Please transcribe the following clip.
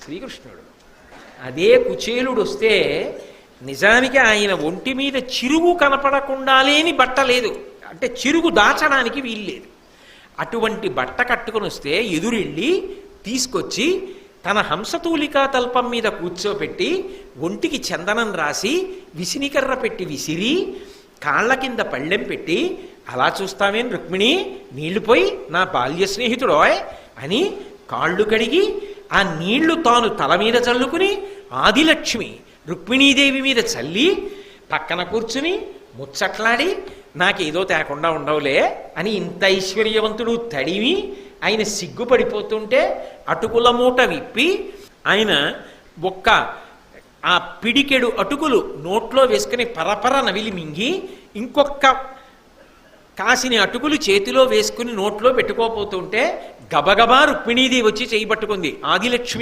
శ్రీకృష్ణుడు. అదే కుచేలుడు వస్తే నిజానికి ఆయన ఒంటి మీద చిరుగు కనపడకుండా లేని బట్ట లేదు, అంటే చిరుగు దాచడానికి వీల్లేదు. అటువంటి బట్ట కట్టుకుని వస్తే ఎదురెళ్ళి తీసుకొచ్చి తన హంసతూలికా తల్పం మీద కూర్చోపెట్టి ఒంటికి చందనం రాసి విసినికర్ర పెట్టి విసిరి కాళ్ళ కింద పళ్ళెం పెట్టి, అలా చూస్తామేం రుక్మిణి, నీళ్లు పోయి నా బాల్య స్నేహితుడోయ్ అని కాళ్ళు కడిగి ఆ నీళ్లు తాను తల మీద చల్లుకుని ఆదిలక్ష్మి రుక్మిణీదేవి మీద చల్లి పక్కన కూర్చుని ముచ్చట్లాడి నాకేదో తేకుండా ఉండవులే అని ఇంత ఐశ్వర్యవంతుడు తడివి ఆయన సిగ్గుపడిపోతుంటే అటుకుల మూట విప్పి ఆయన ఒక్క ఆ పిడికెడు అటుకులు నోట్లో వేసుకుని పరపర నవిలి మింగి ఇంకొక కాసిని అటుకులు చేతిలో వేసుకుని నోట్లో పెట్టుకోపోతుంటే గబగబా రుక్మిణీదేవి వచ్చి చేయి పట్టుకుంది. ఆదిలక్ష్మి